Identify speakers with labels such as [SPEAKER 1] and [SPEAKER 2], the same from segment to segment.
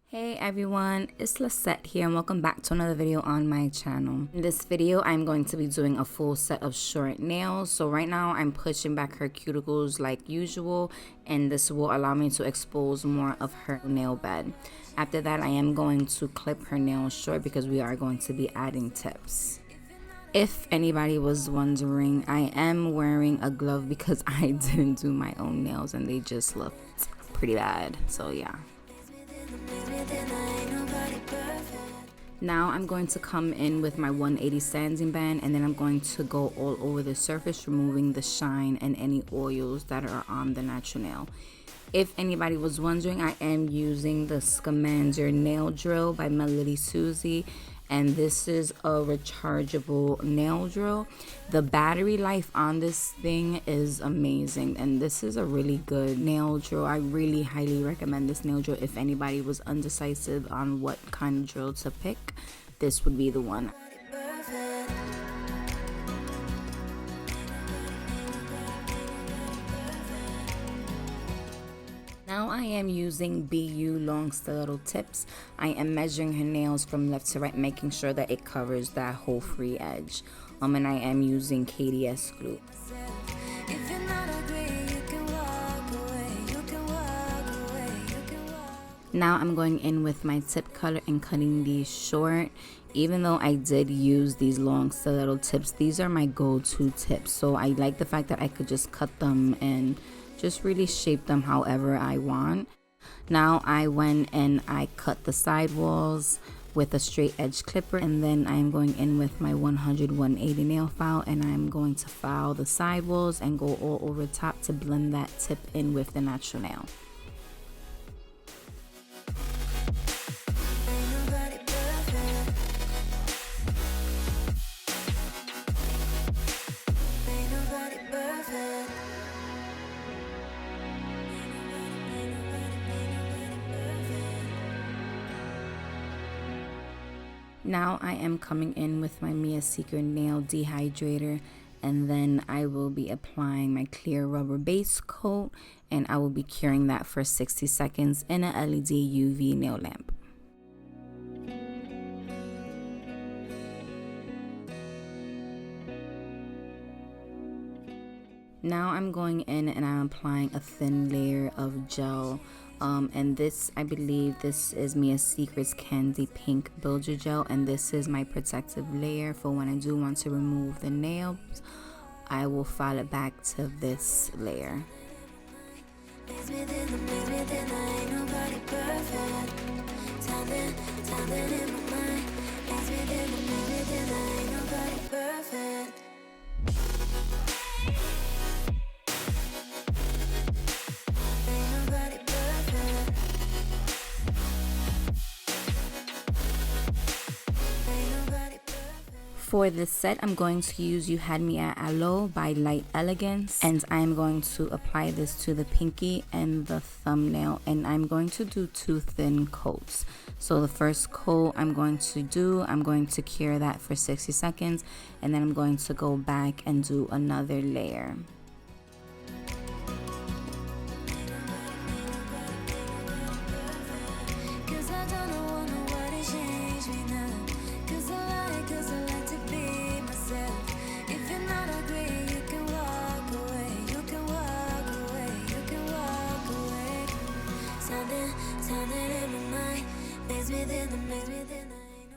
[SPEAKER 1] Hey everyone, it's Lissette here and welcome back to another video on my channel. In this video, I'm going to be doing a full set of short nails. So right now I'm pushing back her cuticles like usual, and this will allow me to expose more of her nail bed. After that, I am going to clip her nails short because we are going to be adding tips. If anybody was wondering, I am wearing a glove because I didn't do my own nails and they just looked pretty bad. So yeah. Now I'm going to come in with my 180 sanding band, and then I'm going to go all over the surface, removing the shine and any oils that are on the natural nail. If anybody was wondering, I am using the Scamander nail drill by Melody Susie, and this is a rechargeable nail drill. The battery life on this thing is amazing, and this is a really good nail drill. I really highly recommend this nail drill. If anybody was undecisive on what kind of drill to pick, this would be the one. Now I am using BU long stiletto tips. I am measuring her nails from left to right, making sure that it covers that whole free edge. And I am using Kds Glue. Now I'm going in with my tip color and cutting these short. Even though I did use these long stiletto tips, these are my go-to tips. So I like the fact that I could just cut them and just really shape them however I want. Now I went and I cut the sidewalls with a straight edge clipper, and then I'm going in with my 100/180 nail file, and I'm going to file the sidewalls and go all over top to blend that tip in with the natural nail. Now I am coming in with my Secret Nail Dehydrator, and then I will be applying my clear rubber base coat, and I will be curing that for 60 seconds in a LED UV nail lamp. Now I'm going in and I'm applying a thin layer of gel. And this, I believe this is Mia Secret's Candy Pink Builder Gel, and this is my protective layer for when I do want to remove the nails. I will file it back to this layer. For this set, I'm going to use You Had Me at Aloe by Light Elegance, and I'm going to apply this to the pinky and the thumbnail, and I'm going to do 2 thin coats. So the first coat I'm going to cure that for 60 seconds, and then I'm going to go back and do another layer.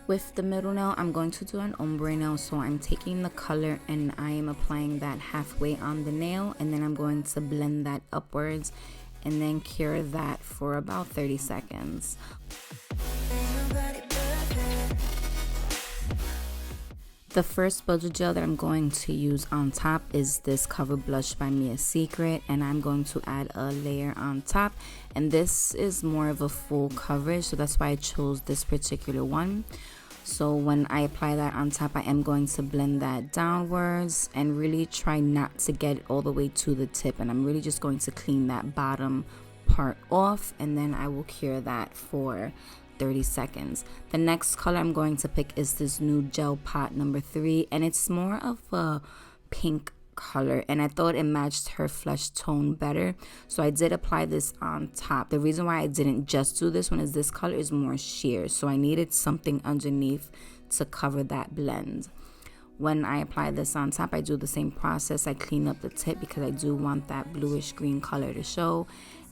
[SPEAKER 1] With the middle nail, I'm going to do an ombre nail, so I'm taking the color and I am applying that halfway on the nail, and then I'm going to blend that upwards and then cure that for about 30 seconds. The first builder gel that I'm going to use on top is this Cover Blush by Mia Secret, and I'm going to add a layer on top, and this is more of a full coverage, so that's why I chose this particular one. So when I apply that on top, I am going to blend that downwards and really try not to get it all the way to the tip, and I'm really just going to clean that bottom part off, and then I will cure that for 30 seconds. The next color I'm going to pick is this Nude Gel Pot number 3, and it's more of a pink color, and I thought it matched her flesh tone better, so I did apply this on top. The reason why I didn't just do this one is this color is more sheer, so I needed something underneath to cover that blend. When I apply this on top, I do the same process. I clean up the tip because I do want that bluish green color to show,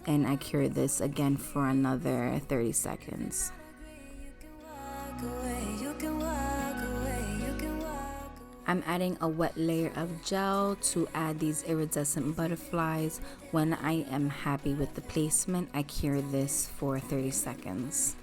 [SPEAKER 1] and I cure this again for another 30 seconds. I'm adding a wet layer of gel to add these iridescent butterflies. When I am happy with the placement, I cure this for 30 seconds.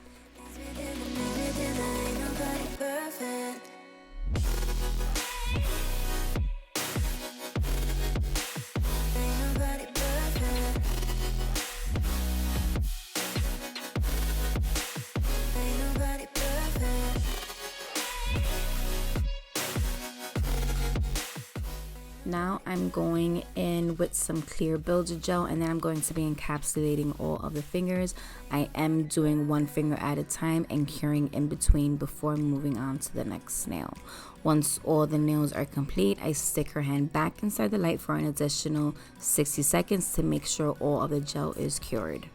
[SPEAKER 1] Now I'm going in with some clear builder gel, and then I'm going to be encapsulating all of the fingers. I am doing one finger at a time and curing in between before moving on to the next nail. Once all the nails are complete, I stick her hand back inside the light for an additional 60 seconds to make sure all of the gel is cured.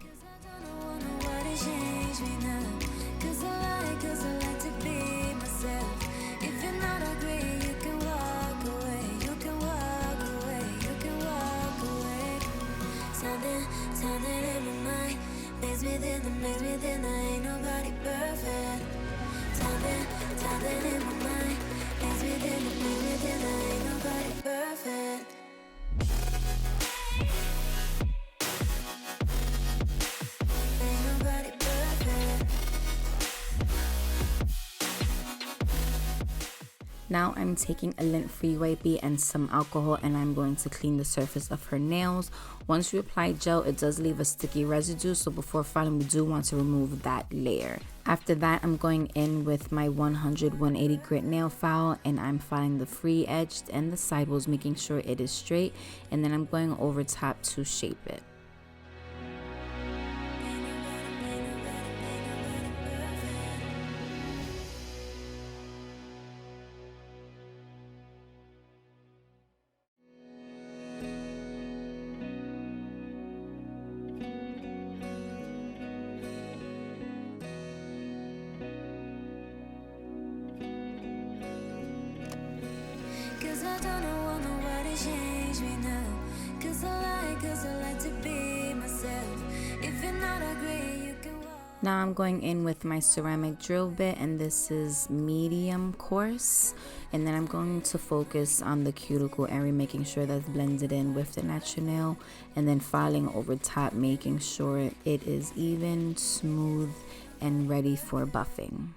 [SPEAKER 1] Now I'm taking a lint-free wipey and some alcohol, and I'm going to clean the surface of her nails. Once you apply gel, it does leave a sticky residue, so before filing, we do want to remove that layer. After that, I'm going in with my 100-180 grit nail file, and I'm filing the free edge and the sidewalls, making sure it is straight, and then I'm going over top to shape it. Now I'm going in with my ceramic drill bit, and this is medium coarse, and then I'm going to focus on the cuticle area, making sure that's blended in with the natural nail, and then filing over top, making sure it is even, smooth, and ready for buffing.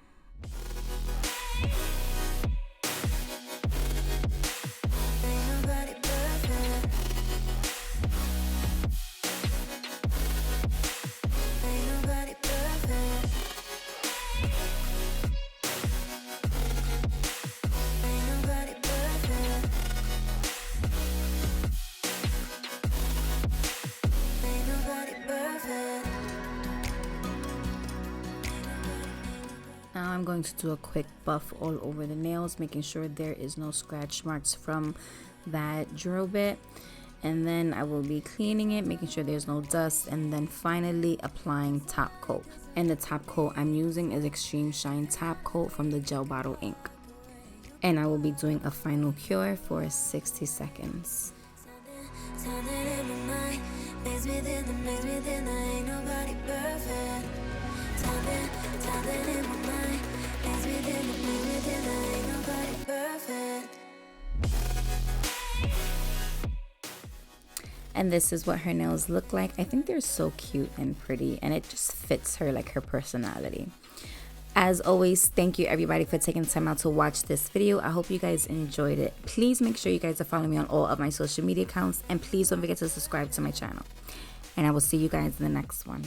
[SPEAKER 1] Now I'm going to do a quick buff all over the nails, making sure there is no scratch marks from that drill bit. And then I will be cleaning it, making sure there's no dust, and then finally applying top coat. And the top coat I'm using is Extreme Shine Top Coat from the Gel Bottle Ink. And I will be doing a final cure for 60 seconds. And this is what her nails look like. I think they're so cute and pretty, and it just fits her, like her personality. As always, thank you everybody for taking the time out to watch this video. I hope you guys enjoyed it. Please make sure you guys are following me on all of my social media accounts, and please don't forget to subscribe to my channel. And I will see you guys in the next one.